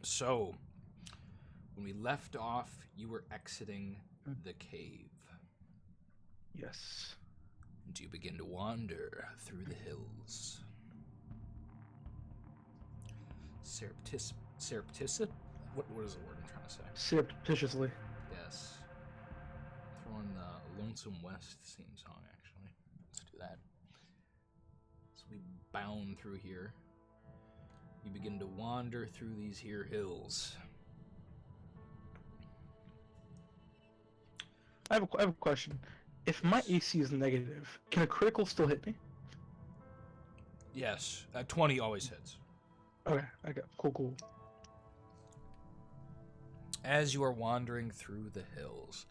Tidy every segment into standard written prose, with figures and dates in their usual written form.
So, when we left off, you were exiting the cave. Yes. And you begin to wander through the hills. Surreptitious? What is the word I'm trying to say? Surreptitiously. Yes. Throw in the Lonesome West theme song, actually. Let's do that. So we bound through here. You begin to wander through these here hills. I have a question. If my AC is negative, can a critical still hit me? Yes, 20 always hits. Okay, I got cool. As you are wandering through the hills,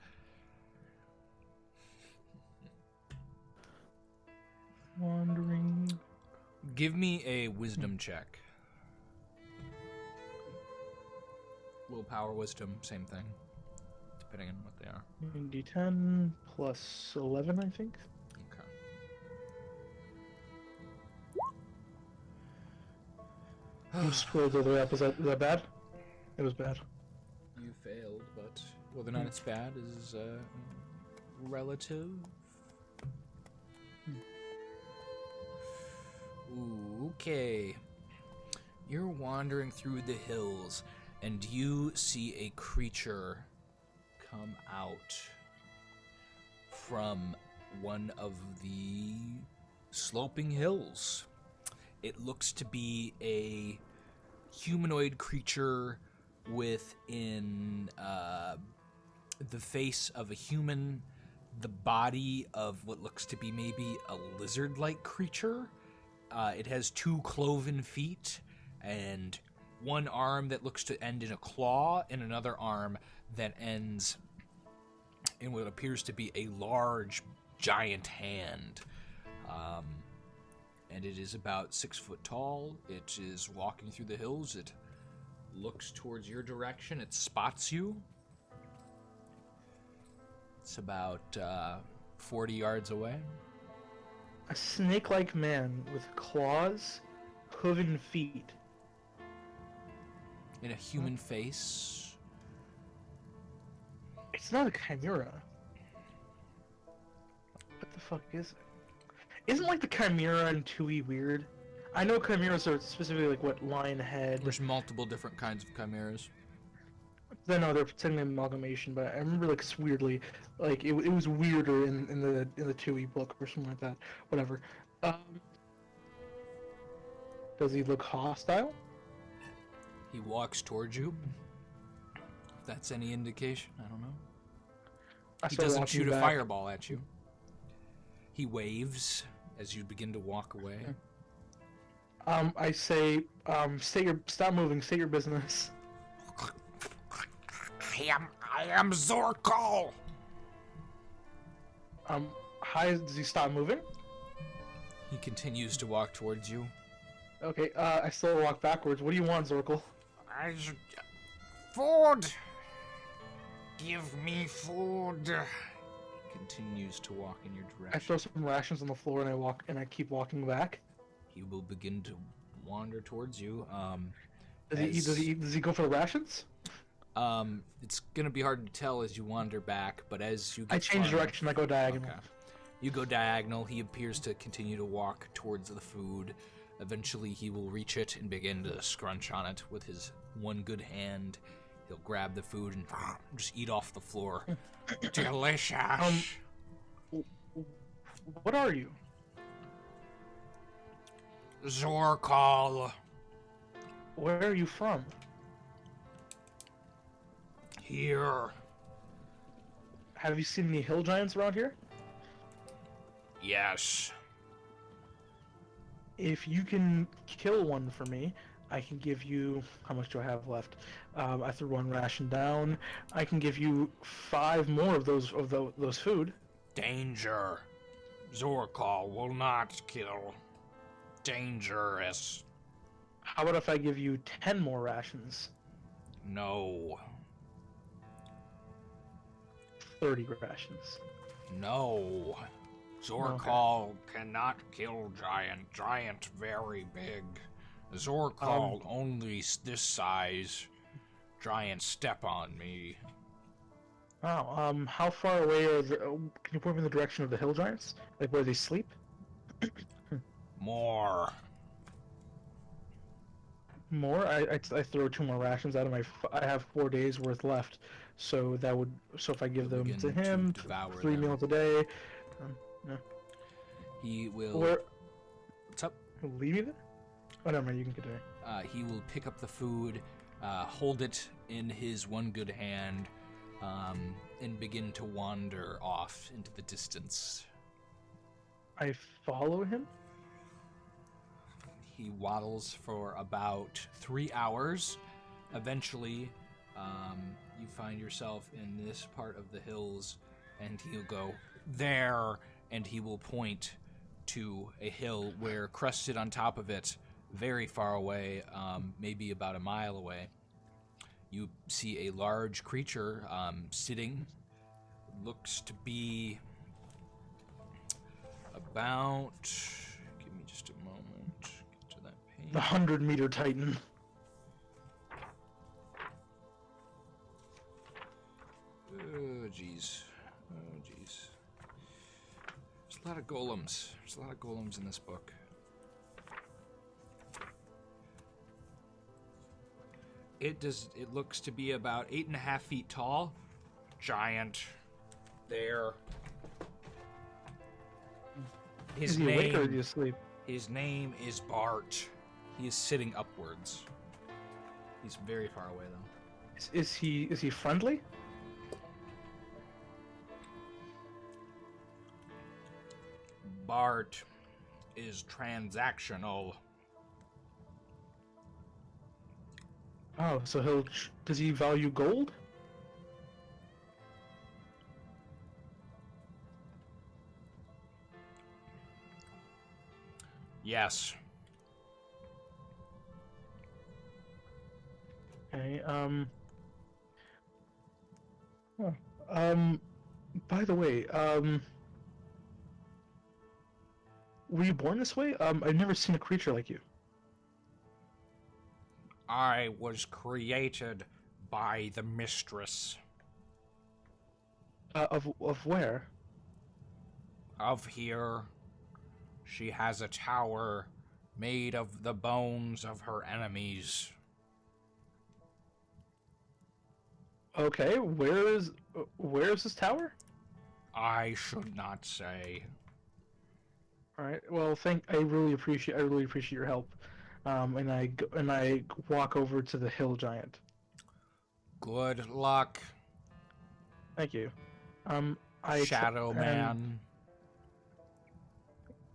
Wandering. give me a wisdom check. Willpower, wisdom, same thing, depending on what they are. D10 plus 11, I think. Okay. I'm scrolled all the way up. Is that bad? It was bad. You failed, but whether or not it's bad is relative. Ooh, okay. You're wandering through the hills, and you see a creature come out from one of the sloping hills. It looks to be a humanoid creature within the face of a human, the body of what looks to be maybe a lizard-like creature. It has 2 cloven feet and one arm that looks to end in a claw and another arm that ends in what appears to be a large, giant hand. And it is about 6 foot tall. It is walking through the hills. It looks towards your direction. It spots you. It's about 40 yards away. A snake-like man with claws, hooven feet. In a human face. It's not a chimera. What the fuck is it? Isn't like the chimera and Tui weird? I know chimeras are specifically like what lion head. There's multiple different kinds of chimeras. Then no, they're technically an amalgamation, but I remember like weirdly, like it was weirder in the Tui book or something like that. Whatever. Does he look hostile? He walks towards you. If that's any indication, I don't know. He doesn't shoot a fireball at you. He waves as you begin to walk away. I say, stop moving, state your business. I am Zorkal! Hi, does he stop moving? He continues to walk towards you. Okay, I still walk backwards. What do you want, Zorkal? Food! Give me food! He continues to walk in your direction. I throw some rations on the floor and I keep walking back. He will begin to wander towards you. Does he go for the rations? It's gonna be hard to tell as you wander back, but as you get I change direction, I go diagonal. Okay. You go diagonal, he appears to continue to walk towards the food. Eventually he will reach it and begin to scrunch on it with his one good hand. He'll grab the food and just eat off the floor. Delicious! What are you? Zorkal. Where are you from? Here. Have you seen any hill giants around here? Yes. If you can kill one for me, I can give you... How much do I have left? I threw one ration down. I can give you 5 more of those food. Danger. Zorkal will not kill. Dangerous. How about if I give you 10 more rations? No. 30 rations. No. Zorkal cannot kill giant. Giant very big. Zorkal only this size. Giant step on me. Wow. How far away are the? Can you point me in the direction of the hill giants? Like where they sleep? More. More? I throw 2 more rations out of my. I have 4 days worth left, so that would. So if I give He'll them to begin him, to devour 3 them. meals a day. No. He will. Where? What's up? Leave you there? Oh, never mind. You can continue. He will pick up the food, hold it in his one good hand, and begin to wander off into the distance. I follow him. He waddles for about 3 hours. Eventually, you find yourself in this part of the hills, and he'll go there, and he will point to a hill where crested on top of it, very far away, maybe about a mile away, you see a large creature sitting. Looks to be about... Give me just a moment. Get to that page. The 100-meter Titan. Oh, jeez. Oh, jeez. There's a lot of golems. There's a lot of golems in this book. It looks to be about 8.5 feet tall. Giant. There. Is he awake or is he asleep? His name is Bart. He is sitting upwards. He's very far away, though. Is he friendly? Bart is transactional. Oh, so does he value gold? Yes. Okay, by the way, were you born this way? I've never seen a creature like you. I was created by the mistress. Of where? Of here. She has a tower made of the bones of her enemies. Okay, where is this tower? I should not say. All right. Well, I really appreciate your help. And I walk over to the hill giant. Good luck, Thank you. Shadow Man.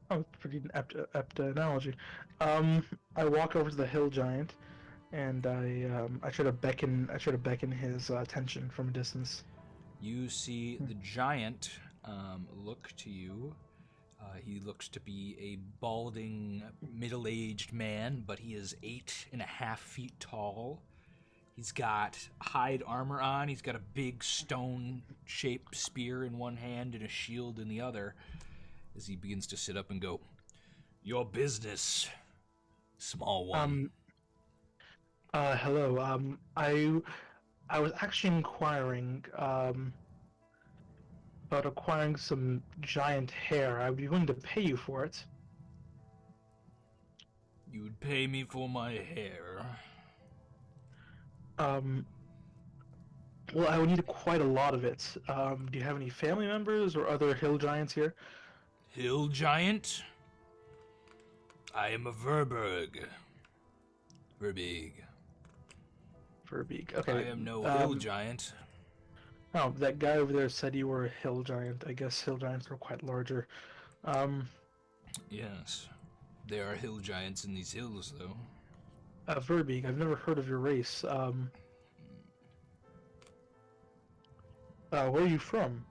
Oh, pretty apt analogy. I walk over to the hill giant, and I try to beckon his attention from a distance. You see the giant look to you. He looks to be a balding, middle-aged man, but he is 8.5 feet tall. He's got hide armor on. He's got a big stone-shaped spear in one hand and a shield in the other. As he begins to sit up and go, "Your business, small one." Hello. I was actually inquiring about acquiring some giant hair. I'd be willing to pay you for it. You'd pay me for my hair. Well, I would need quite a lot of it. Do you have any family members or other hill giants here? Hill giant? I am a Verberg. Verbeeg. Okay. I am no hill giant. Oh, that guy over there said you were a hill giant. I guess hill giants are quite larger. Yes. There are hill giants in these hills, though. Verbeeg, I've never heard of your race. Where are you from?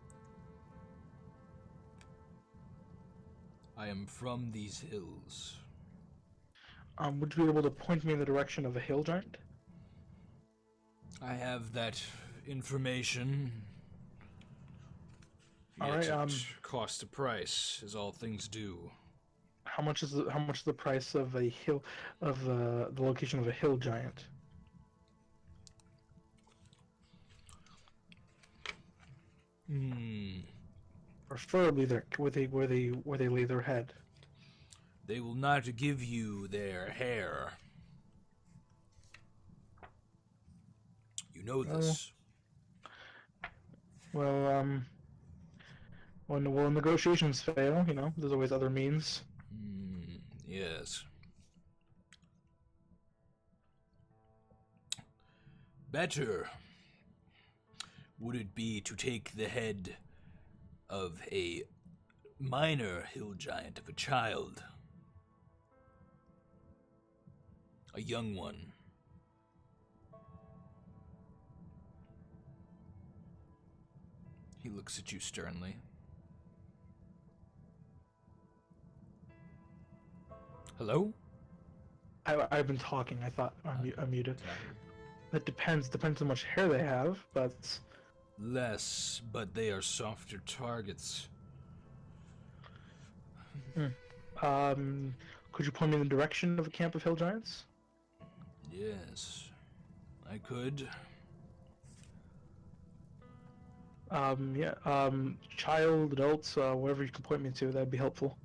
I am from these hills. Would you be able to point me in the direction of a hill giant? I have that information. Alright, it costs a price, as all things do. How much is the price of the location of a hill giant? Preferably where they lay their head. They will not give you their hair. You know this. Well, when negotiations fail, there's always other means. Yes. Better would it be to take the head of a minor hill giant, of a child, a young one. He looks at you sternly. Hello? I've been talking. I thought I'm muted. That depends on how much hair they have, but... Less, but they are softer targets. Could you point me in the direction of a camp of hill giants? Yes, I could. Child, adults, wherever you can point me to, that'd be helpful.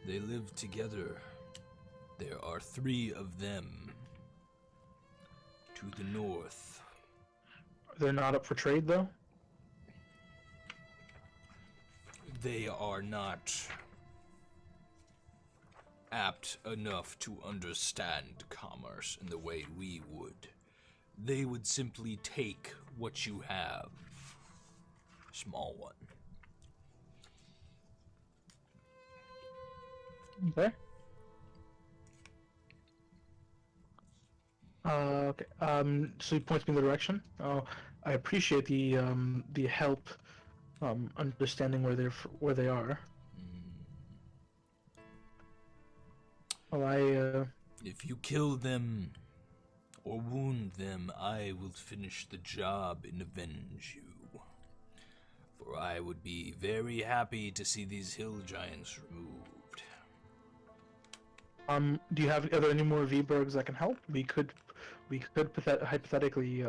They live together. There are 3 of them. To the north. They're not up for trade, though? They are not apt enough to understand commerce in the way we would. They would simply take what you have. Small one. Okay. Okay. So he points me in the direction. Oh, I appreciate the help, understanding where they are. Well, If you kill them or wound them, I will finish the job and avenge you. For I would be very happy to see these hill giants removed. are there any more V-Bergs that can help? We could hypothetically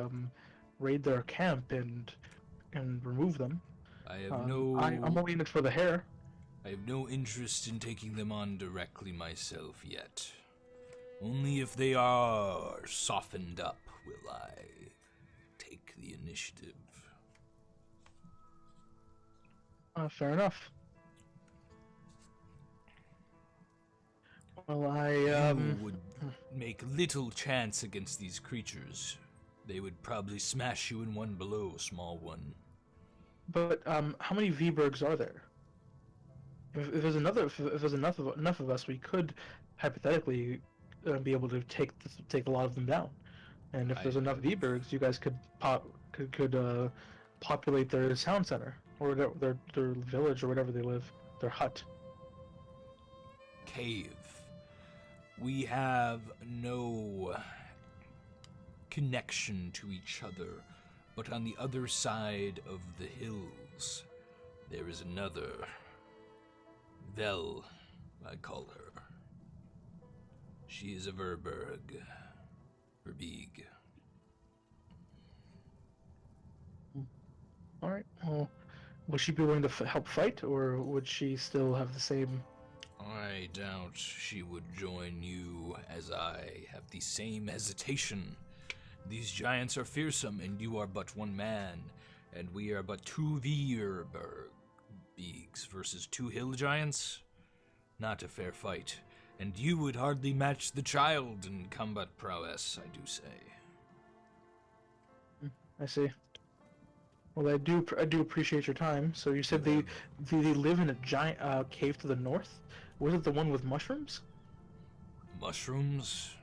raid their camp and remove them. I have I'm only in it for the hair. I have no interest in taking them on directly myself yet. Only if they are softened up will I take the initiative. Fair enough. Well, You would make little chance against these creatures. They would probably smash you in one blow, small one. But how many V-Bergs are there? If there's enough of us, we could hypothetically be able to take a lot of them down. And if there's enough V-Bergs, you guys could populate their sound center or their village or whatever they live, their hut. Cave. We have no connection to each other, but on the other side of the hills, there is another. Vel, I call her. She is a Verberg. Alright, well, would she be willing to help fight, or would she still have the same... I doubt she would join you, as I have the same hesitation. These giants are fearsome, and you are but one man, and we are but 2 Verbergs versus 2 hill giants? Not a fair fight, and you would hardly match the child in combat prowess, I do say. I see. Well, I do appreciate your time. So you said they live in a giant cave to the north? Was it the one with mushrooms? Mushrooms?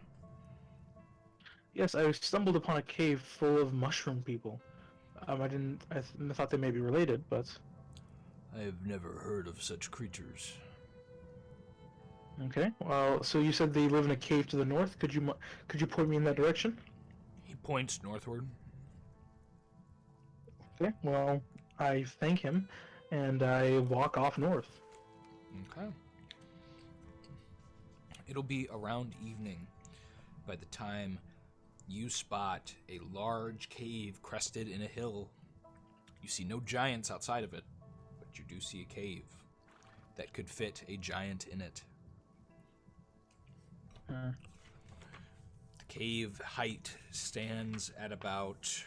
Yes, I stumbled upon a cave full of mushroom people. I thought they may be related, but... I have never heard of such creatures. Okay, well, so you said they live in a cave to the north. Could you point me in that direction? He points northward. Okay, well, I thank him, and I walk off north. Okay. It'll be around evening by the time you spot a large cave crested in a hill You see no giants outside of it, but you do see a cave that could fit a giant in it. The cave height stands at about...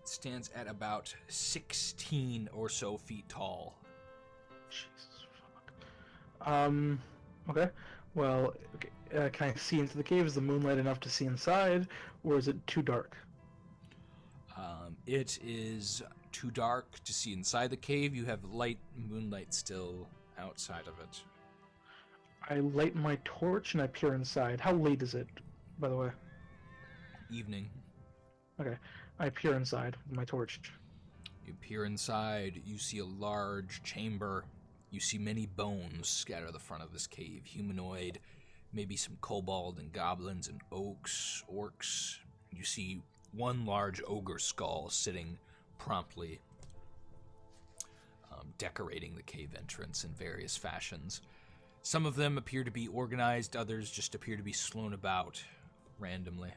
stands at about 16 or so feet tall. Jesus fuck. Okay. Well, okay. Can I see into the cave? Is the moonlight enough to see inside, or is it too dark? It is too dark to see inside the cave. You have light moonlight still outside of it. I light my torch and I peer inside. How late is it, by the way? Evening. Okay. I peer inside with my torch. You peer inside. You see a large chamber. You see many bones scattered the front of this cave. Humanoid, maybe some kobold and goblins and orcs. You see one large ogre skull sitting promptly, decorating the cave entrance in various fashions. Some of them appear to be organized, others just appear to be strewn about randomly.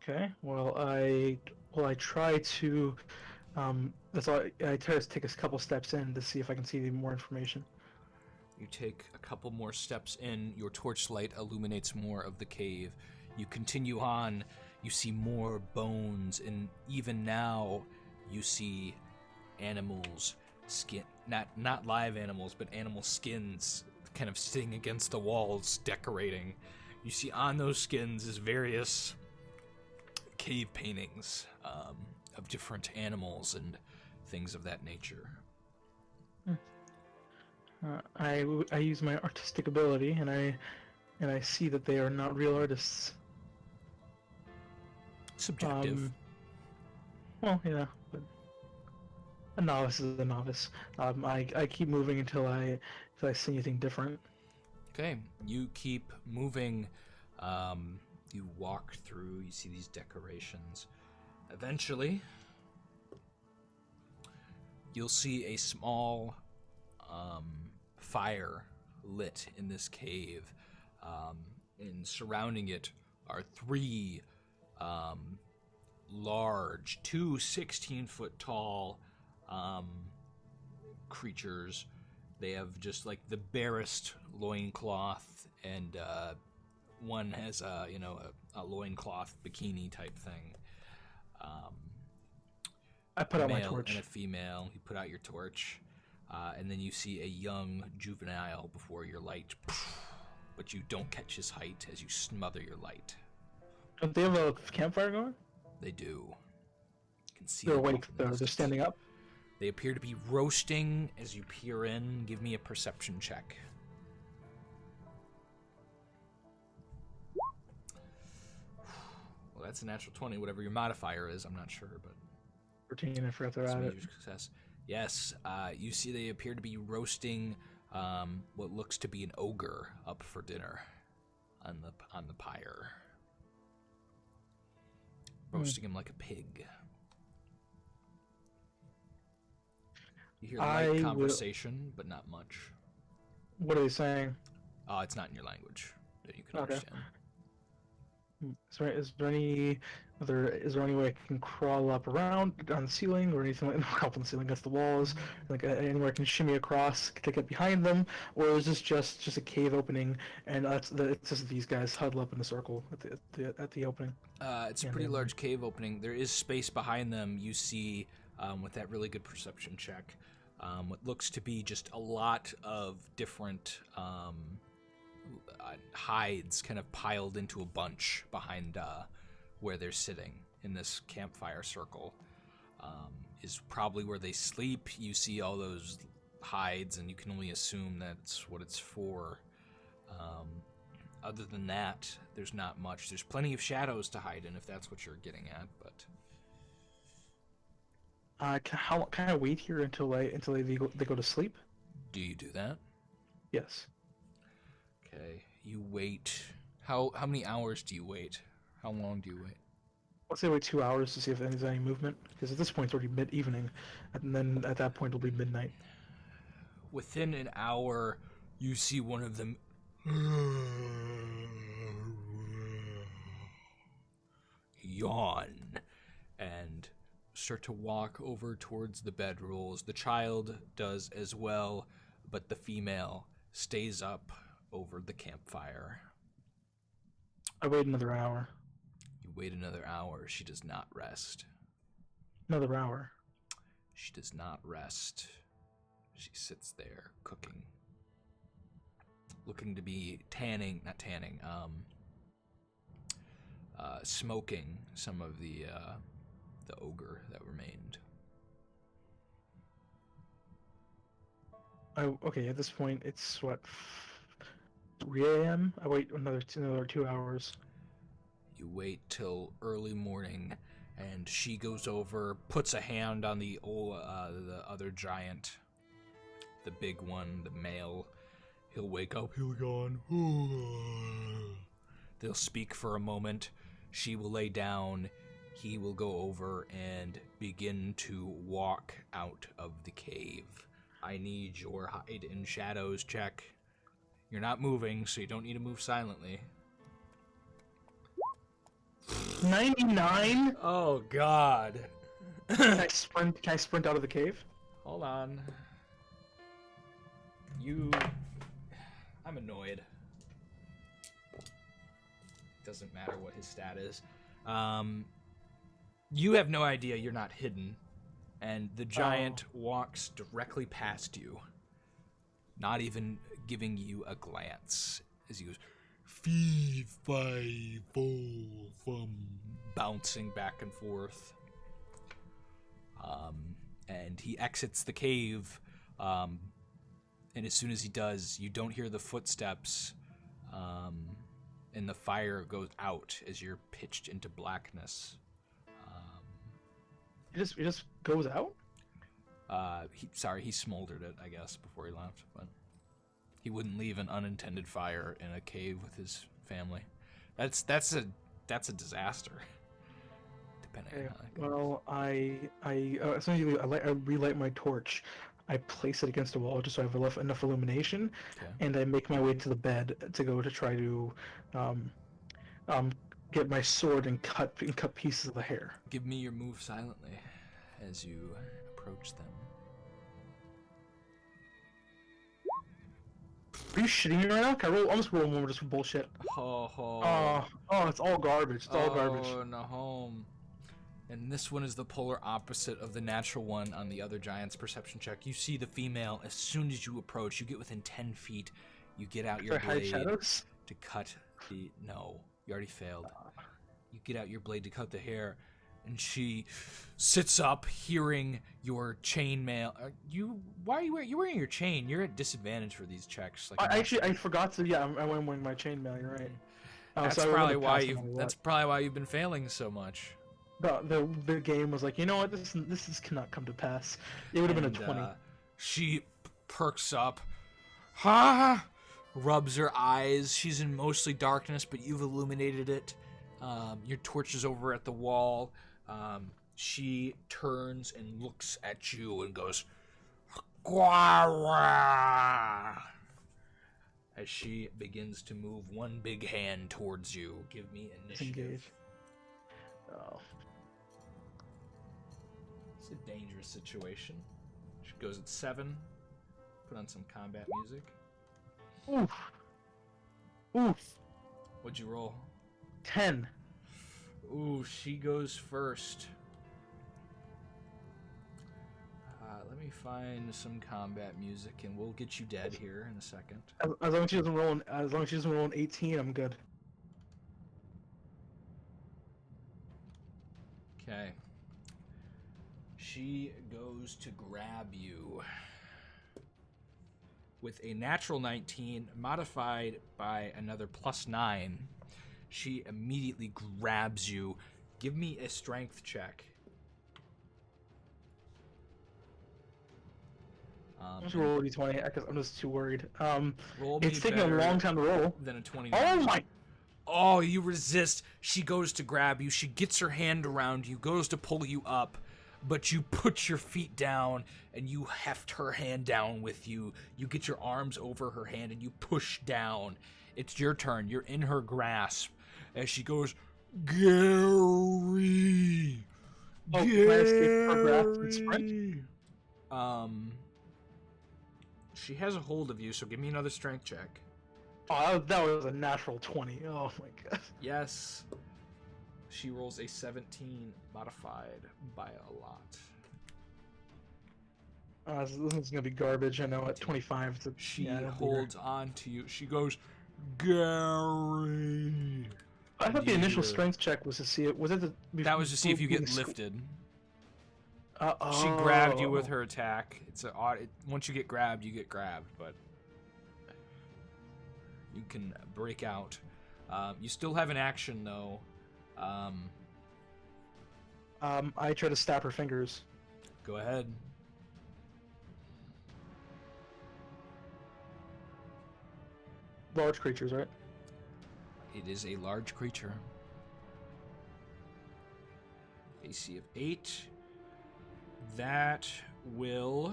Okay. Well, I try to. That's all. I try to take a couple steps in to see if I can see any more information. You take a couple more steps in. Your torchlight illuminates more of the cave. You continue on. You see more bones, and even now, you see animals' skin. Not live animals, but animal skins, kind of sitting against the walls, decorating. You see on those skins is various cave paintings of different animals and things of that nature. I use my artistic ability, and I see that they are not real artists. Subjective. Well, yeah, but a novice is a novice. I keep moving until I see anything different. Okay, you keep moving. You walk through. You see these decorations. Eventually, you'll see a small fire lit in this cave, and surrounding it are three large, 16-foot tall creatures. They have just like the barest loincloth, and one has a loincloth bikini type thing. I put out my male torch. and a female. You put out your torch, and then you see a young juvenile before your light, but you don't catch his height as you smother your light. Don't they have a campfire going? They do. You can see They're them awake. in the They're distance. standing up. They appear to be roasting as you peer in. Give me a perception check. Well, that's a natural 20, whatever your modifier is. I'm not sure, but 13. I forgot they're that's at a it. major success. Yes, you see they appear to be roasting what looks to be an ogre up for dinner on the pyre. Roasting him like a pig. You hear light conversation, but not much. What are they saying? It's not in your language that you can Okay. understand. Is there any way I can crawl up around on the ceiling or anything like not up on the ceiling against the walls, like anywhere I can shimmy across to get behind them, or is this just a cave opening and it's just these guys huddle up in a circle at the opening? It's a pretty large cave opening. There is space behind them. You see, with that really good perception check, what looks to be just a lot of different hides kind of piled into a bunch behind where they're sitting in this campfire circle. Is probably where they sleep. You see all those hides, and you can only assume that's what it's for. Other than that, there's not much. There's plenty of shadows to hide in, if that's what you're getting at. But Can I wait here until they go to sleep? do you do that? Yes. Okay, you wait. How many hours do you wait? How long do you wait? Let's say wait 2 hours to see if there's any movement, because at this point it's already mid-evening, and then at that point it'll be midnight. Within an hour, you see one of them Yawn and start to walk over towards the bedrolls. The child does as well, but the female stays up over the campfire. I wait another hour. You wait another hour. She does not rest. Another hour. She does not rest. She sits there cooking. Looking to be smoking some of the ogre that remained. Okay, at this point, it's what, 3 a.m.? I wait another 2 hours. You wait till early morning, and she goes over, puts a hand on the other giant, the big one, the male. He'll wake up, he'll yawn. They'll speak for a moment. She will lay down. He will go over and begin to walk out of the cave. I need your hide in shadows check. You're not moving, so you don't need to move silently. 99? Oh, God. Can I sprint out of the cave? Hold on. I'm annoyed. Doesn't matter what his stat is. You have no idea you're not hidden, and the giant walks directly past you, not even giving you a glance, as he goes, fee, fi, fo, fum, bouncing back and forth. And he exits the cave, and as soon as he does, you don't hear the footsteps, and the fire goes out as you're pitched into blackness. It just goes out? He smoldered it, I guess, before he left, but he wouldn't leave an unintended fire in a cave with his family. That's a disaster. Depending on how it goes. Well, essentially I relight my torch. I place it against the wall just so I have enough illumination, Okay. and I make my way to the bed to go to try to get my sword and cut pieces of the hair. Give me your move silently as you approach them. Are you shitting me right now? Can I roll? I'll just roll one just for bullshit. Oh, It's all garbage. It's all garbage. Oh, no home. And this one is the polar opposite of the natural one on the other giant's perception check. You see the female as soon as you approach. You get within 10 feet. You get out your blade shadows? to cut the... No, you already failed. You get out your blade to cut the hair, and she sits up, hearing your chainmail. Why are you wearing your chain? You're at disadvantage for these checks. I forgot to. Yeah, I went wearing my chainmail. You're right. That's probably why you've been failing so much. The game was like, you know what, this cannot come to pass. It would have been a 20. She perks up, rubs her eyes. She's in mostly darkness, but you've illuminated it. Your torch is over at the wall. She turns and looks at you and goes, "Guara!" as she begins to move one big hand towards you. Give me initiative. Engage. Oh. It's a dangerous situation. She goes at 7. Put on some combat music. Oof. Oof. What'd you roll? 10. Ooh, she goes first. Let me find some combat music, and we'll get you dead here in a second. As long as she doesn't roll an 18, I'm good. Okay. She goes to grab you with a natural 19 modified by another +9. She immediately grabs you. Give me a strength check. I'm just roll a d20 because I'm just too worried. It's taking a long time to roll. Than a 20. Oh my! Oh, you resist. She goes to grab you. She gets her hand around you, goes to pull you up, but you put your feet down and you heft her hand down with you. You get your arms over her hand and you push down. It's your turn. You're in her grasp as she goes, Gary! Oh, can I escape her grasp and sprint? She has a hold of you, so give me another strength check. Oh, that was a natural 20. Oh my god. Yes. She rolls a 17 modified by a lot. This is gonna be garbage. I know at 25. She holds on to you. She goes, Gary. I thought the initial strength check was to see it. Was it that was to see if you get lifted. Oh. She grabbed you with her attack. Once you get grabbed, but you can break out. You still have an action though. I try to stab her fingers. Go ahead. Large creatures, right? It is a large creature. AC of 8. That will...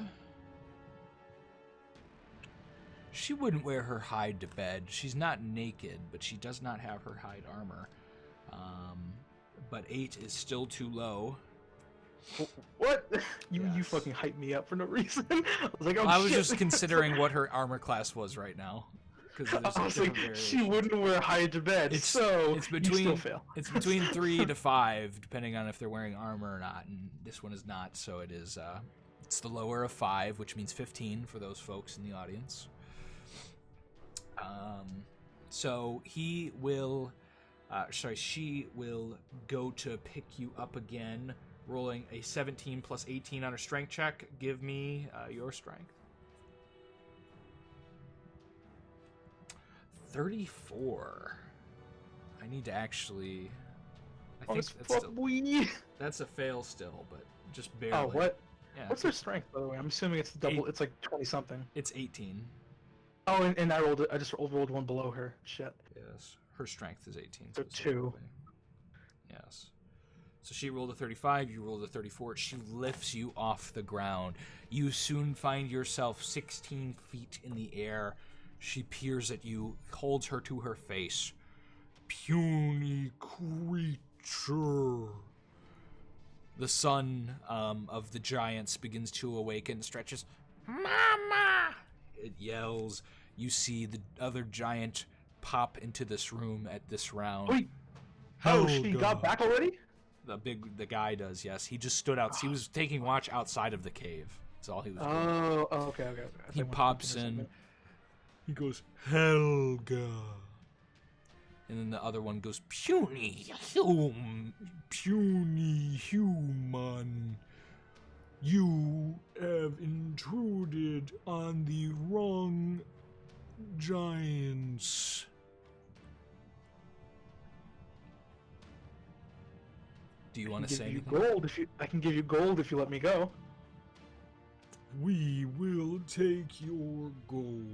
She wouldn't wear her hide to bed. She's not naked, but she does not have her hide armor. But 8 is still too low. What? You fucking hyped me up for no reason. I was like, oh, I was shit. just considering what her armor class was right now. I was like, she wouldn't wear hide to bed, it's between, you still fail. It's between 3 to 5, depending on if they're wearing armor or not, and this one is not, so it is, it's the lower of 5, which means 15 for those folks in the audience. So he will, she will go to pick you up again, rolling a 17 plus 18 on her strength check. Give me your strength. 34. I need to actually... I think that's a fail still, but just barely. Oh, what? Yeah, what's her strength, by the way? I'm assuming it's double. It's like 20-something. It's 18. Oh, and I just rolled one below her. Shit. Yes. Her strength is 18. So 2. Yes. So she rolled a 35, you rolled a 34. She lifts you off the ground. You soon find yourself 16 feet in the air. She peers at you, holds her to her face. Puny creature. The son of the giants begins to awaken, stretches. Mama! It yells. You see the other giant pop into this room at this round. Wait. Oh, she got back already? The guy does, yes. He just stood out. He was taking watch outside of the cave. That's all he was doing. Oh, okay. He pops in. He goes, Helga. And then the other one goes, puny human. You have intruded on the wrong giants. Do you want to say anything? I can give you gold if you let me go. We will take your gold.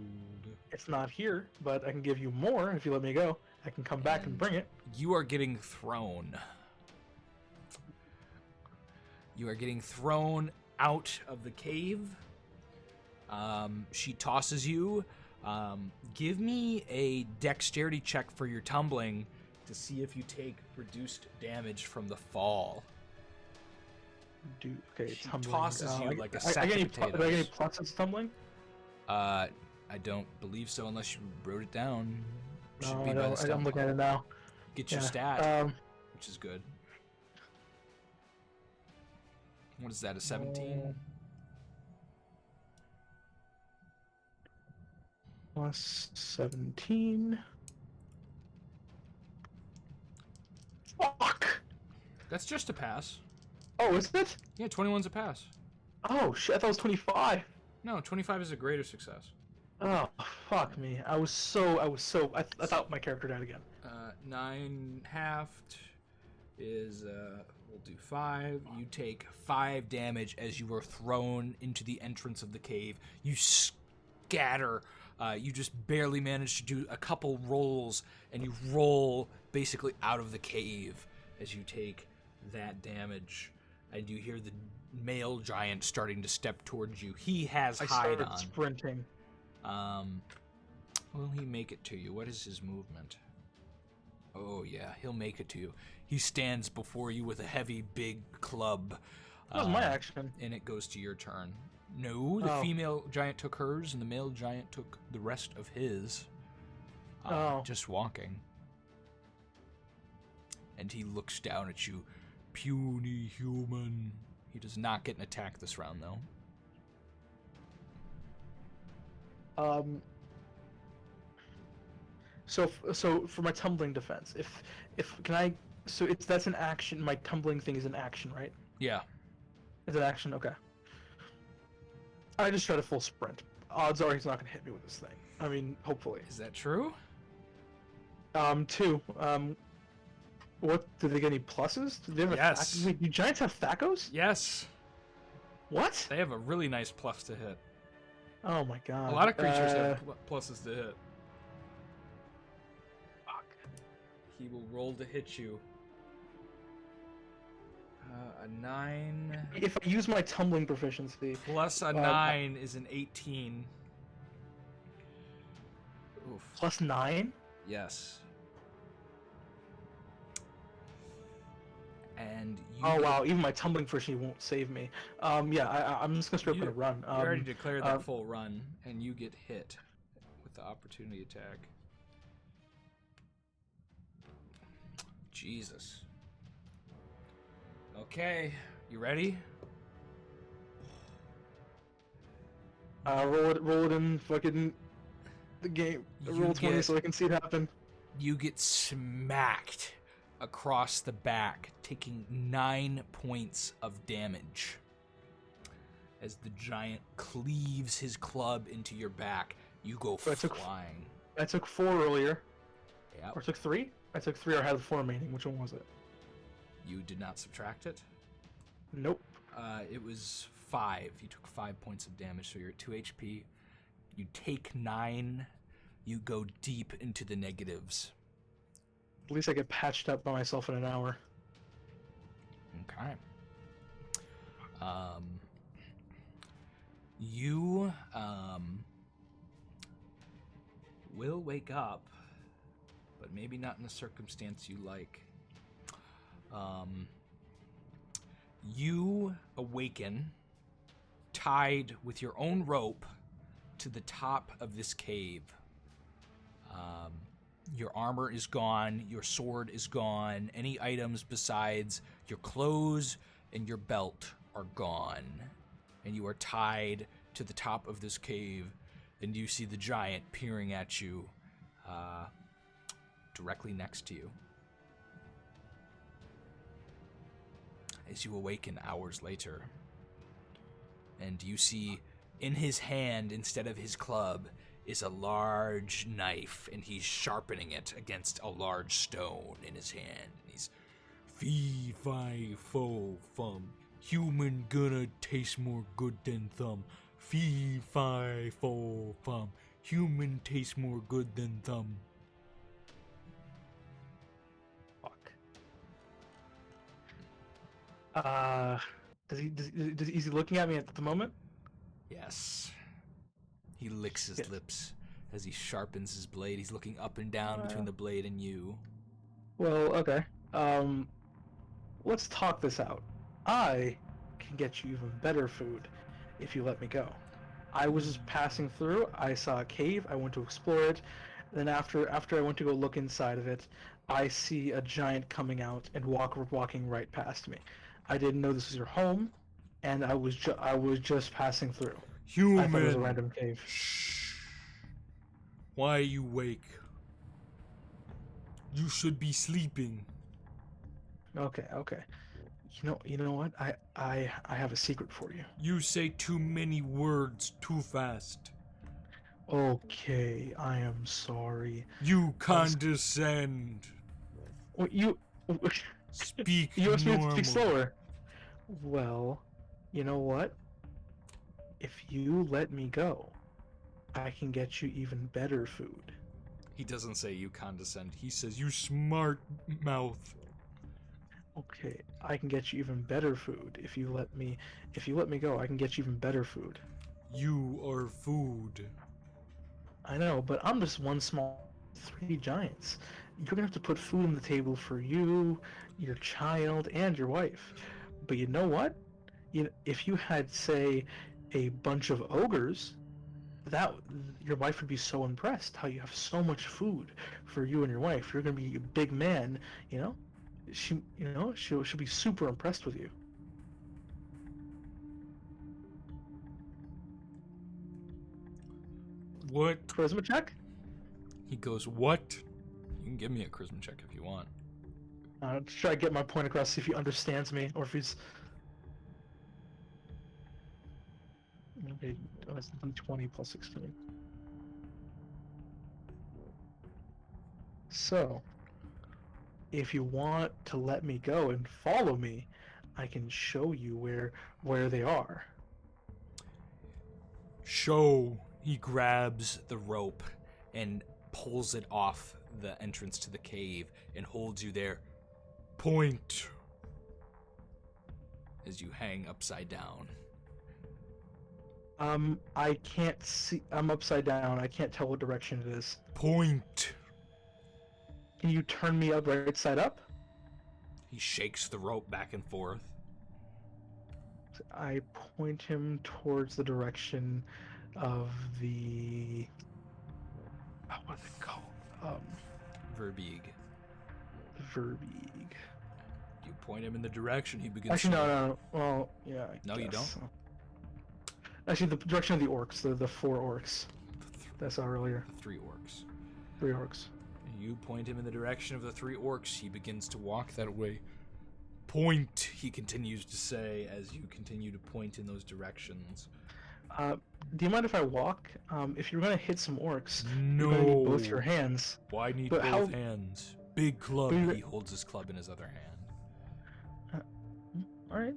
It's not here, but I can give you more if you let me go. I can come back and bring it. You are getting thrown. You are getting thrown out of the cave. She tosses you. Give me a dexterity check for your tumbling to see if you take reduced damage from the fall. Okay, she tosses you like a sack of potatoes. Do I get any pluses tumbling? I don't believe so unless you wrote it down. No, I'm looking at it now. Get your stat, which is good. What is that, a 17? Plus 17. Fuck! That's just a pass. Oh, is it? Yeah, 21's a pass. Oh, shit, I thought it was 25. No, 25 is a greater success. Oh, fuck me. I thought my character died again. 9 halved is, we'll do 5. You take 5 damage as you are thrown into the entrance of the cave. You scatter. You just barely manage to do a couple rolls, and you roll basically out of the cave as you take that damage. and you hear the male giant starting to step towards you. He has I hide started on. sprinting. Will he make it to you? What is his movement? Oh, yeah, he'll make it to you. He stands before you with a heavy, big club. That was my action. And it goes to your turn. No, the female giant took hers, and the male giant took the rest of his. Just walking. And he looks down at you. Puny human. He does not get an attack this round, though. So for my tumbling defense, that's an action. My tumbling thing is an action, right? Yeah. It's an action. Okay. I just try to full sprint. Odds are he's not gonna hit me with this thing. I mean, hopefully. Is that true? 2. What, do they get any pluses? Do they have Yes. Wait, do giants have thacos? Yes. What? They have a really nice plus to hit. Oh my god. A lot of creatures have pluses to hit. Fuck. He will roll to hit you. A 9. If I use my tumbling proficiency. Plus a 9 is an 18. Oof. Plus 9? Yes. And you... Oh wow, even my tumbling proficiency won't save me. Yeah, I'm just gonna straight up gonna run. You already declared that full run, and you get hit with the opportunity attack. Jesus. Okay, you ready? Roll it in fucking the game. Roll 20 so I can see it happen. You get smacked across the back, taking 9 points of damage as the giant cleaves his club into your back. You go flying. I took 4 earlier. Yeah. Or took 3? I took 3 or had 4 remaining. Which one was it? You did not subtract it? Nope. It was 5. You took 5 points of damage, so you're at 2 HP. You take 9. You go deep into the negatives. At least I get patched up by myself in an hour. Okay. You will wake up, but maybe not in a circumstance you like. You awaken tied with your own rope to the top of this cave. Your armor is gone, your sword is gone, any items besides your clothes and your belt are gone. And you are tied to the top of this cave, and you see the giant peering at you directly next to you. As you awaken hours later, and you see in his hand, instead of his club, is a large knife, and he's sharpening it against a large stone in his hand. And he's, fee, fi, fo, fum. Human gonna taste more good than thumb. Fee, fi, fo, fum. Human tastes more good than thumb. Fuck. Is he looking at me at the moment? Yes. He licks his lips as he sharpens his blade. He's looking up and down between the blade and you. Well, okay. Let's talk this out. I can get you even better food if you let me go. I was just passing through. I saw a cave. I went to explore it. Then after I went to go look inside of it, I see a giant coming out and walking right past me. I didn't know this was your home, and I was just passing through. Human. I thought it was a random cave. Shh. Why are you awake? You should be sleeping. Okay. You know what? I have a secret for you. You say too many words too fast. Okay, I am sorry. You condescend. What you Speak You want me to normal. speak slower? Well, you know what? If you let me go, I can get you even better food. He doesn't say you condescend. He says you smart mouth. Okay, I can get you even better food if you let me. If you let me go, I can get you even better food. You are food. I know, but I'm just one small three giants. You're gonna have to put food on the table for you, your child, and your wife. But you know what? If you had, say, a bunch of ogres, that your wife would be so impressed how you have so much food for you and your wife. You're gonna be a big man, you know. She'll be super impressed with you. What? Charisma check. He goes, what? You can give me a charisma check if you want. Try to get my point across. See if he understands me or if he's. Okay, it's 20 plus 16. So, if you want to let me go and follow me, I can show you where they are. Show. He grabs the rope and pulls it off the entrance to the cave and holds you there. Point. As you hang upside down. I can't see. I'm upside down. I can't tell what direction it is. Point. Can you turn me up right side up? He shakes the rope back and forth. I point him towards the direction of the. What's it called? Verbeeg. Verbeeg. You point him in the direction he begins. Actually, no. Well, yeah. No, you don't. Actually, the direction of the orcs, the four orcs. That I saw earlier. The three orcs. Three orcs. You point him in the direction of the three orcs. He begins to walk that way. Point, he continues to say as you continue to point in those directions. Do you mind if I walk? If you're gonna hit some orcs, No. you're gonna need both your hands. Why need both hands? Big club. He holds his club in his other hand. All right.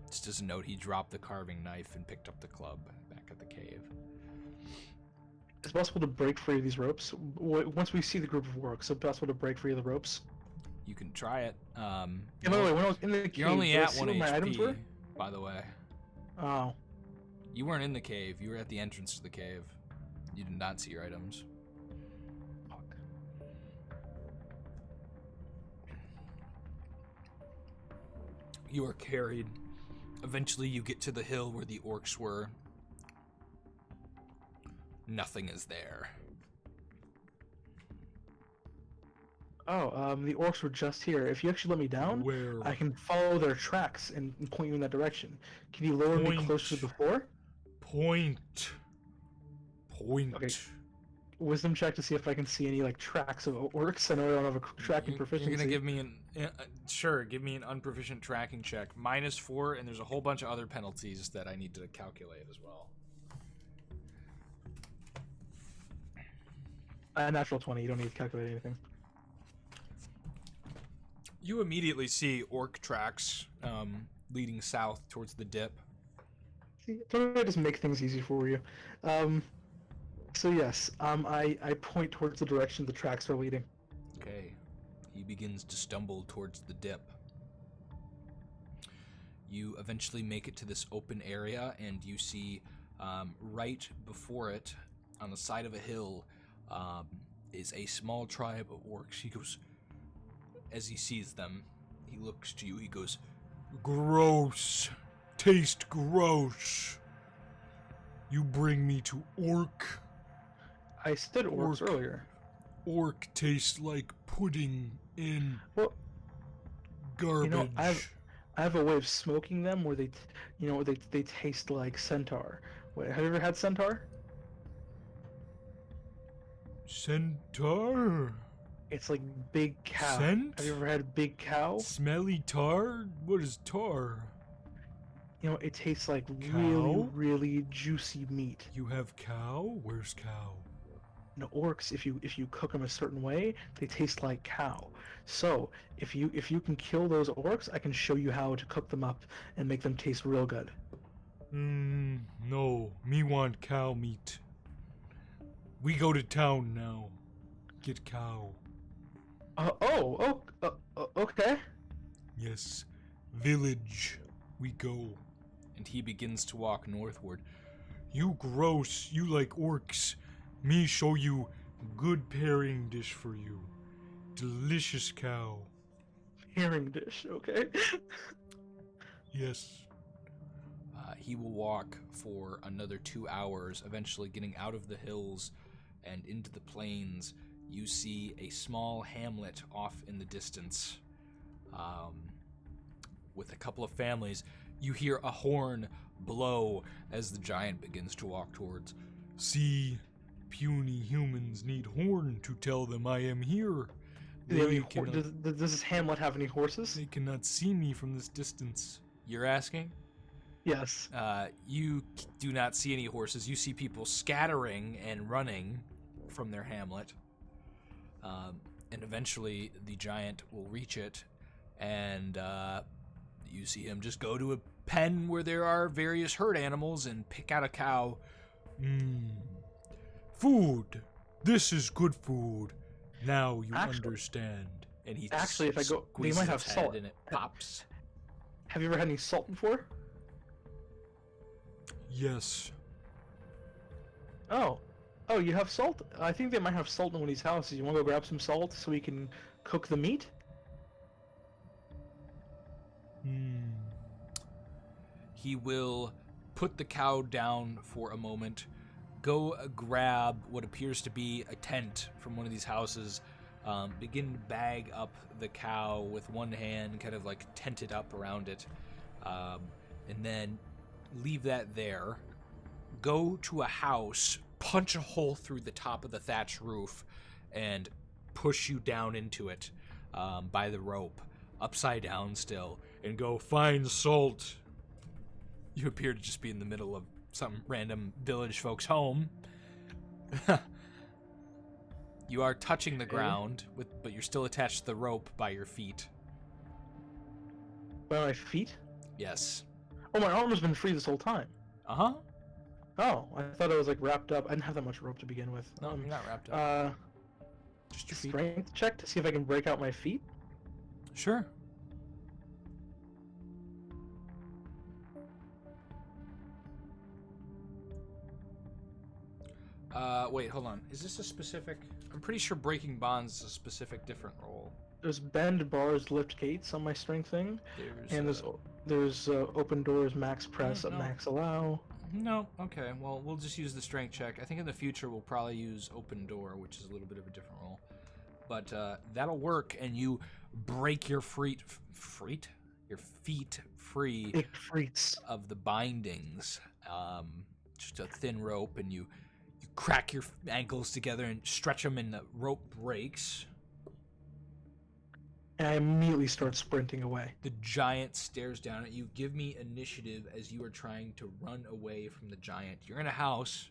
Just as a note, he dropped the carving knife and picked up the club back at the cave. It's possible to break free of these ropes. Once we see the group of orcs, it's possible to break free of the ropes. You can try it. By the way, when I was in the cave, you're only at see 1 what my items were? HP, by the way. Oh. You weren't in the cave. You were at the entrance to the cave. You did not see your items. Fuck. You are carried. Eventually you get to the hill where the orcs were. Nothing is there. Oh, the orcs were just here. If you actually let me down, Where? I can follow their tracks and point you in that direction. Can you lower me closer to the floor? Point. Okay. Wisdom check to see if I can see any tracks of orcs. I know I don't have a tracking proficiency. You're gonna give me sure. Give me an unproficient tracking check. -4, and there's a whole bunch of other penalties that I need to calculate as well. Natural 20. You don't need to calculate anything. You immediately see orc tracks leading south towards the dip. See, I just make things easy for you. So yes, I point towards the direction the tracks are leading. Okay. He begins to stumble towards the dip. You eventually make it to this open area, and you see right before it, on the side of a hill, is a small tribe of orcs. He goes, as he sees them, he looks to you, he goes, gross, taste gross. You bring me to orc. I said orcs earlier. Orc tastes like pudding in You garbage. know, I have a way of smoking them where they taste like centaur. Wait, have you ever had centaur? Centaur? It's like big cow. Scent? Have you ever had big cow? Smelly tar? What is tar? You know, it tastes like Cow? really, really juicy meat. You have cow? Where's cow? You know, orcs, if you cook them a certain way, they taste like cow. So if you can kill those orcs, I can show you how to cook them up and make them taste real good. No. Me want cow meat. We go to town now. Get cow. Okay. Yes, village, we go. And he begins to walk northward. You gross, you like orcs. Me show you good pairing dish for you. Delicious cow. Herring dish, okay. Yes. He will walk for another 2 hours, eventually getting out of the hills and into the plains. You see a small hamlet off in the distance with a couple of families. You hear a horn blow as the giant begins to walk towards. See, puny humans need horn to tell them I am here. Does this hamlet have any horses? They cannot see me from this distance. You're asking? Yes. You do not see any horses. You see people scattering and running from their hamlet. And eventually the giant will reach it, and you see him just go to a pen where there are various herd animals and pick out a cow. Food. This is good food. Now you understand. And he if I go, they might have salt, and it pops. Have you ever had any salt before? Yes. Oh, you have salt? I think they might have salt in one of these houses. You want to go grab some salt so we can cook the meat? He will put the cow down for a moment, go grab what appears to be a tent from one of these houses, begin to bag up the cow with one hand, kind of like tent it up around it, and then leave that there, go to a house, punch a hole through the top of the thatch roof, and push you down into it by the rope, upside down still, and go find salt. You appear to just be in the middle of some random village folks' home. You are touching the ground, but you're still attached to the rope by your feet. By my feet? Yes. Oh, my arm has been free this whole time. Uh-huh. Oh, I thought it was like wrapped up. I didn't have that much rope to begin with. No, you're not wrapped up. Just your feet. Strength check to see if I can break out my feet? Sure. Wait, hold on. Is this a specific... I'm pretty sure breaking bonds is a specific different role. There's bend bars, lift gates on my strength thing. There's open doors, max press, max allow. No, okay. Well, we'll just use the strength check. I think in the future we'll probably use open door, which is a little bit of a different role. But that'll work, and you break your feet free of the bindings. Just a thin rope, and you crack your ankles together and stretch them, and the rope breaks. And I immediately start sprinting away. The giant stares down at you. Give me initiative as you are trying to run away from the giant. You're in a house,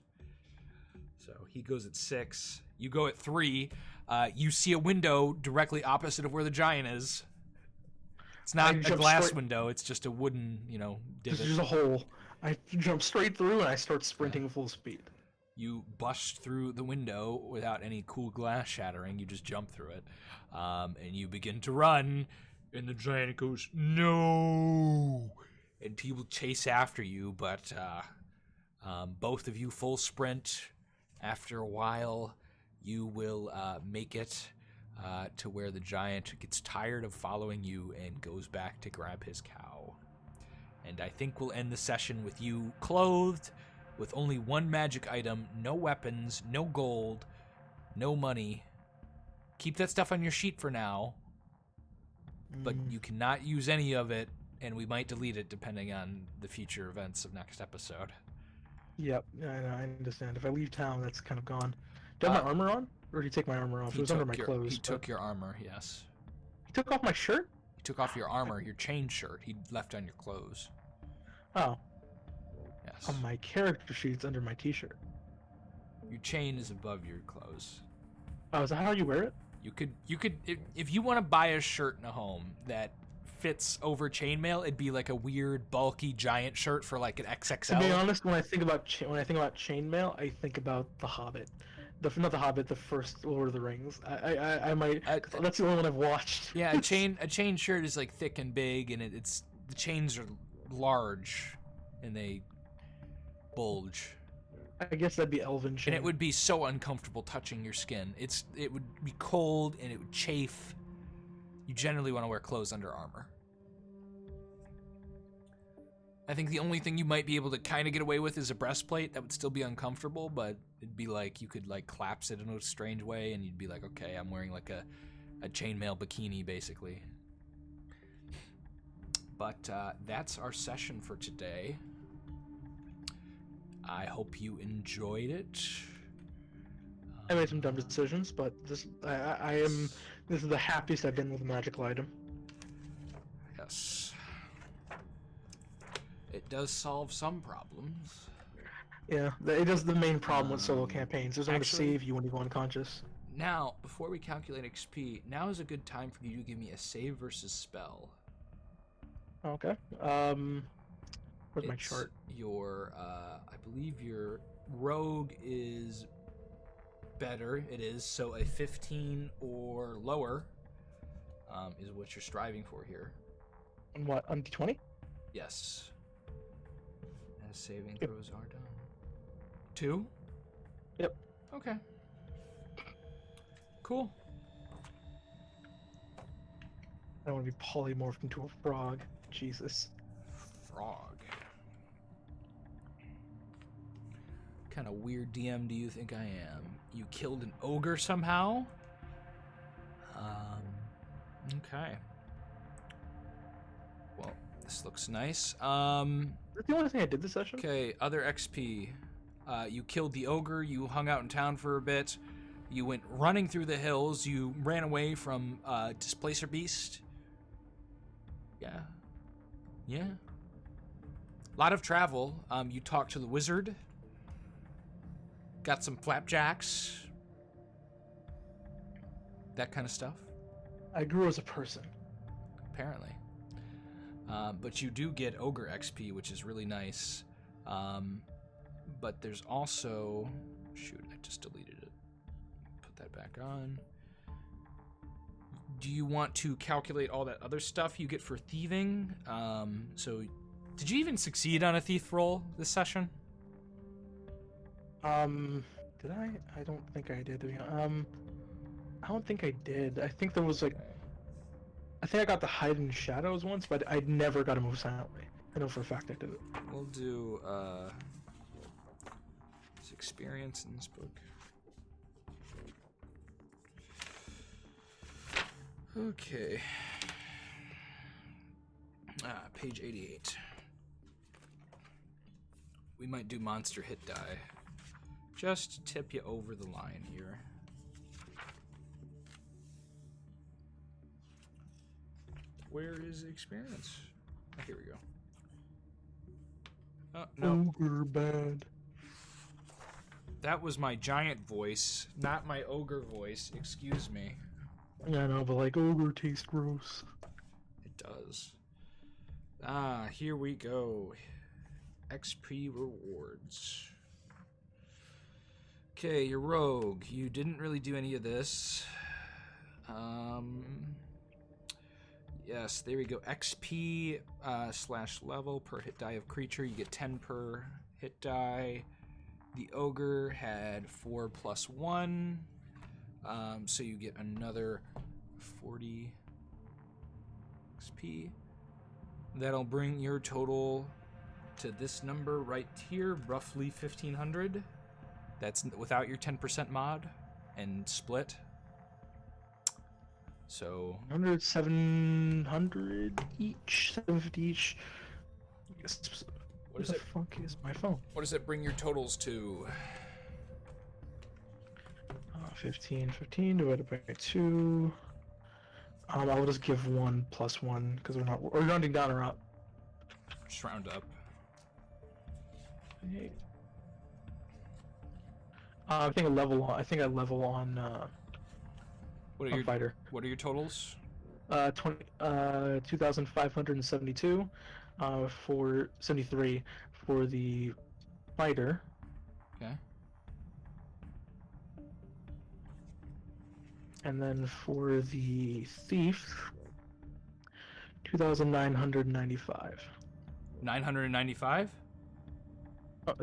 so he goes at 6. You go at 3. You see a window directly opposite of where the giant is. It's not a glass window. It's just a wooden, divot. It's just a hole. I jump straight through, and I start sprinting full speed. You bust through the window without any cool glass shattering. You just jump through it. And you begin to run, and the giant goes, "No!" And he will chase after you, but both of you full sprint. After a while, you will make it to where the giant gets tired of following you and goes back to grab his cow. And I think we'll end the session with you clothed, with only one magic item, no weapons, no gold, no money. Keep that stuff on your sheet for now, but you cannot use any of it, and we might delete it depending on the future events of next episode. Yep, I understand. If I leave town, that's kind of gone. Do I have my armor on? Or did he take my armor off? It was under my clothes. He took your armor, yes. He took off my shirt? He took off your armor, your chain shirt. He left on your clothes. Oh. Yes. On my character sheet's under my t-shirt. Your chain is above your clothes. Oh, is that how you wear it? You could if you want to buy a shirt in a home that fits over chainmail, it'd be like a weird bulky giant shirt for like an XXL. To be honest, when I think about chainmail, I think about The Hobbit. not the Hobbit, the first Lord of the Rings. I might. I- 'Cause that's the only one I've watched. Yeah, a chain shirt is like thick and big, and it's the chains are large, and they bulge, I guess that'd be Elven chain. and it would be so uncomfortable touching your skin. It would be cold and it would chafe. You generally want to wear clothes under armor. I think the only thing you might be able to kind of get away with is a breastplate. That would still be uncomfortable, but it'd be like you could like collapse it in a strange way, and you'd be like, okay, I'm wearing like a chainmail bikini, basically. But that's our session for today. I hope you enjoyed it. I made some dumb decisions, but this this is the happiest I've been with a magical item. Yes. It does solve some problems. Yeah, it is the main problem with solo campaigns. There's no one to actually- save you when you go unconscious. Now, before we calculate XP, now is a good time for you to give me a save versus spell. Okay. Where's my It's chart? Your, I believe your rogue is better. It is, so a 15 or lower is what you're striving for here. On what? On D20? Yes. As saving Yep. throws are done. 2? Yep. Okay. Cool. I want to be polymorphed into a frog. Jesus. Frog. What kind of weird DM do you think I am? You killed an ogre somehow? Okay. Well, this looks nice. That's the only thing I did this session? Okay, other XP. You killed the ogre, you hung out in town for a bit, you went running through the hills, you ran away from Displacer Beast. Yeah. Yeah. A lot of travel. You talked to the wizard. Got some flapjacks. That kind of stuff, I grew as a person. apparently. But you do get ogre XP, which is really nice. But there's also... Shoot, I just deleted it. Put that back on. Do you want to calculate all that other stuff you get for thieving? So, did you even succeed on a thief roll this session? Did I? I don't think I did. I don't think I did. I think there was like... I think I got the hide in shadows once, but I never got to move silently. I know for a fact I did it. We'll do, his experience in this book. Okay. Page 88. We might do monster hit die. Just to tip you over the line here. Where is the experience? Oh, here we go. Oh, no. Ogre bad. That was my giant voice, not my ogre voice. Excuse me. Yeah, I know, but like ogre tastes gross. It does. Here we go. XP rewards. Okay, you're rogue. You didn't really do any of this. Yes, there we go. XP / level per hit die of creature. You get 10 per hit die. The ogre had 4 + 1. So you get another 40 XP. That'll bring your total to this number right here, roughly 1,500. That's without your 10% mod and split. So 100, 700 each, 750 each. what is the it? fuck is my phone? What does it bring your totals to? 15 divided by 2. I'll just give 1 + 1 because we're rounding down or up. Just round up. I think I level on What are on your fighter. What are your totals? 2,572 for 73 for the fighter. Okay. And then for the thief, 2,995. 995?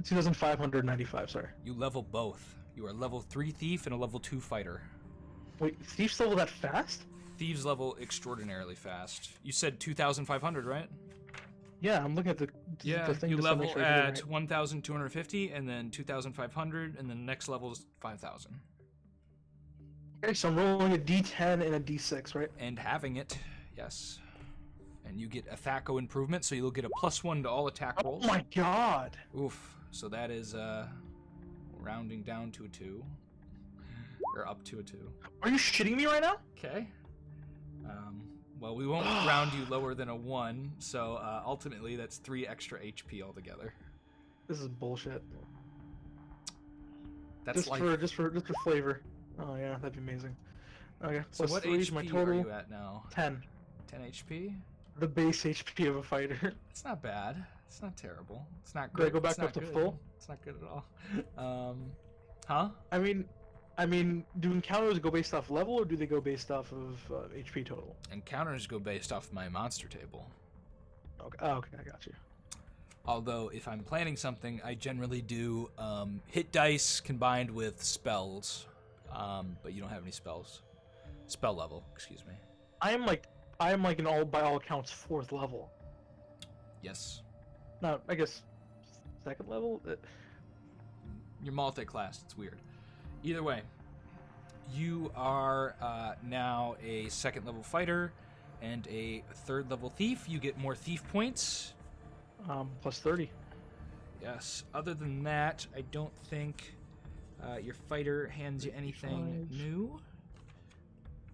2,595. Sorry. You level both. You are level 3 thief and a level 2 fighter. Wait, thieves level that fast? Thieves level extraordinarily fast. You said 2,500, right? Yeah, I'm looking at the thing. You just to level make sure I get it at right. 1,250, and then 2,500, and then the next level is 5,000. Okay, so I'm rolling a D10 and a D6, right? And having it, yes. And you get a THACO improvement, so you'll get a +1 to all attack rolls. Oh my god! Oof. So that is rounding down to a 2. Or up to a 2. Are you shitting me right now? Okay. Well, we won't round you lower than a 1, so ultimately that's 3 extra HP altogether. This is bullshit. That's just for flavor. Oh yeah, that'd be amazing. Okay, So plus what 3 is HP my total. are you at now? 10. 10 HP? The base HP of a fighter. It's not bad. It's not terrible. It's not Do I good. go back It's not up to good. full? It's not good at all. Huh? I mean, do encounters go based off level, or do they go based off of HP total? Encounters go based off my monster table. Okay, okay, I got you. Although, if I'm planning something, I generally do hit dice combined with spells. But you don't have any spells. Spell level, excuse me. I am like an by all accounts 4th level. Yes. No, I guess 2nd level. You're multi-class. It's weird. Either way, you are now a 2nd level fighter and a 3rd level thief. You get more thief points. Plus 30. Yes. Other than that, I don't think your fighter hands you anything new.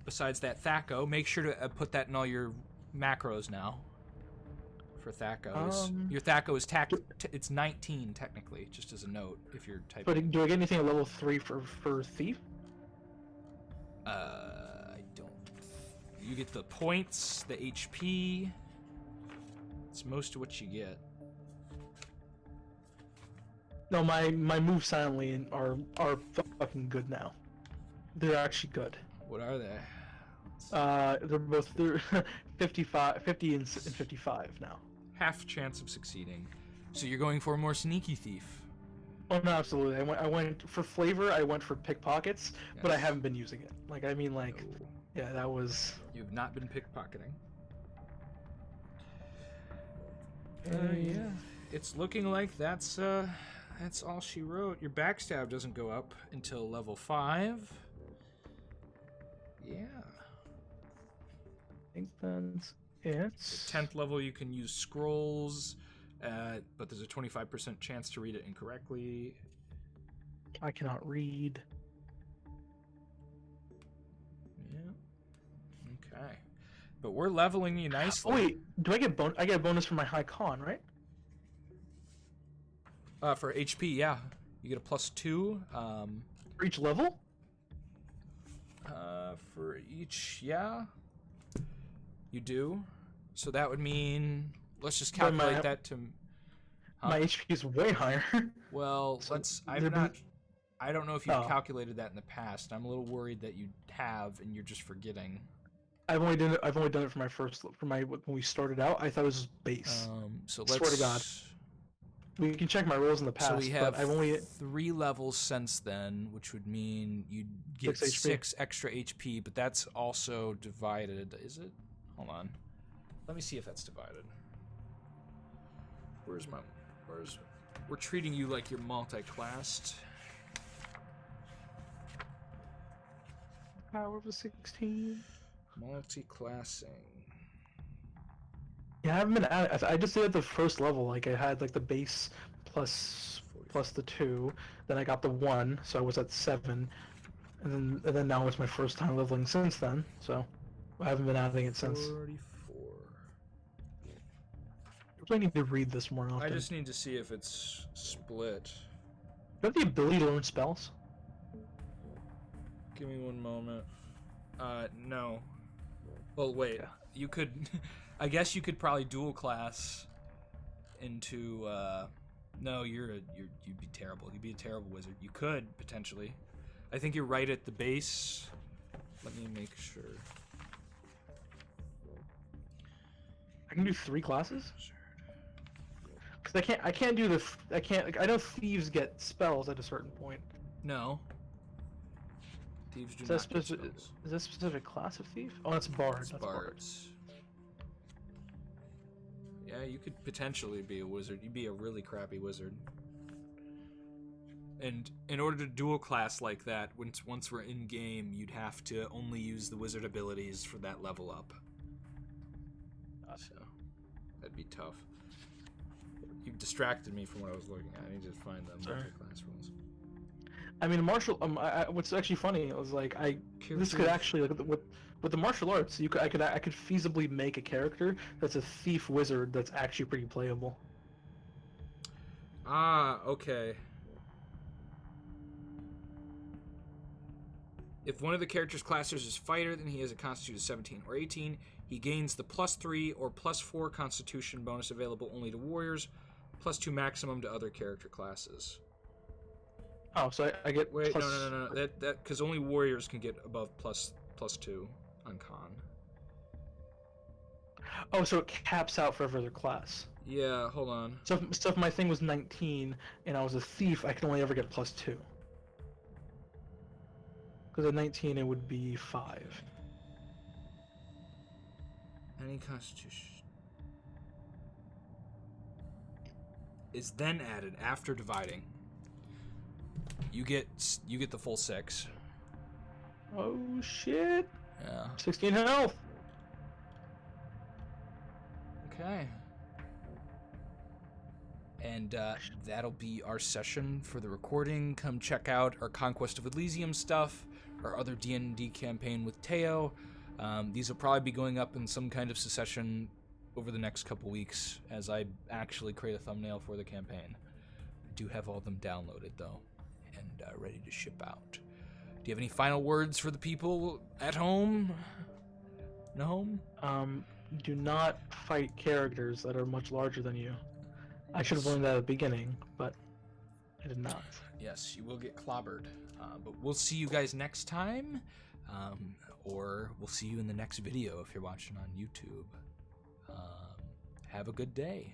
Besides that THACO, make sure to put that in all your macros now. For THACOs, your THACO is it's 19 technically, just as a note if you're typing. But do I get anything at level 3 for thief? I don't. You get the points, the HP. It's most of what you get. No, my moves silently are fucking good now. They're actually good. What are they? They're 50 and 55 now. Half chance of succeeding. So you're going for a more sneaky thief. Oh no, absolutely. I went for flavor. I went for pickpockets, but I haven't been using it. No. Yeah, that was. You've not been pickpocketing. Yeah. It's looking like that's all she wrote. Your backstab doesn't go up until level 5. Yeah. I think that's it. 10th level, you can use scrolls, but there's a 25% chance to read it incorrectly. I cannot read. Yeah. Okay. But we're leveling you nicely. Oh wait, do I get I get a bonus for my high con, right? For HP, yeah. You get a +2. For each level? For each, yeah. You do. So that would mean, let's just calculate that to... My HP is way higher. Well, So let's... I don't know if you've calculated that in the past. I'm a little worried that you have and you're just forgetting. I've only done it for my when we started out. I thought it was base. So let's... Swear to God. We can check my rolls in the past. So we have but I've only 3 levels since then, which would mean you'd get 6 extra HP, but that's also divided. Is it? Hold on. Let me see if that's divided. We're treating you like you're multi-classed. Power of a 16. Multi-classing. Yeah, I haven't been at it. I just did it at the first level. Like I had like the base plus the 2, then I got the 1, so I was at 7, and then now it's my first time leveling since then. So I haven't been adding it since. 44. I need to read this more often. I just need to see if it's split. Do you have the ability to learn spells? Give me one moment. No. Well, wait. Yeah. You could... I guess you could probably dual class into... No, you'd be terrible. You'd be a terrible wizard. You could, potentially. I think you're right at the base. Let me make sure. I can do 3 classes? Sure. Because I can't do the, I know thieves get spells at a certain point. No. Thieves do Is not get that spells. is that a specific class of thief? Oh, that's bard. It's That's bard. bards. Yeah, you could potentially be a wizard. You'd be a really crappy wizard. And in order to dual class like that, once we're in game, you'd have to only use the wizard abilities for that level up. So that'd be tough. You distracted me from what I was looking at. I need to find the multi-class rules. I mean, martial. What's actually funny was like this could actually like with the martial arts, I could feasibly make a character that's a thief wizard that's actually pretty playable. Ah, okay. If one of the character's classes is fighter, then he has a constitution of 17 or 18. He gains the +3 or +4 constitution bonus available only to warriors, +2 maximum to other character classes. Oh, so I get Wait, plus... no. That because only warriors can get above +2 on con. Oh, so it caps out for every other class. Yeah, hold on. So if my thing was 19 and I was a thief, I can only ever get +2. Because at 19 it would be 5. Any constitution is then added after dividing. You get the full 6. Oh shit! Yeah. 16 health. Okay. And that'll be our session for the recording. Come check out our Conquest of Elysium stuff, our other D&D campaign with Teo. These will probably be going up in some kind of succession over the next couple weeks as I actually create a thumbnail for the campaign. I do have all of them downloaded, though, and ready to ship out. Do you have any final words for the people at home? No? Do not fight characters that are much larger than you. I should have learned that at the beginning, but I did not. Yes, you will get clobbered. But we'll see you guys next time, or we'll see you in the next video if you're watching on YouTube. Have a good day.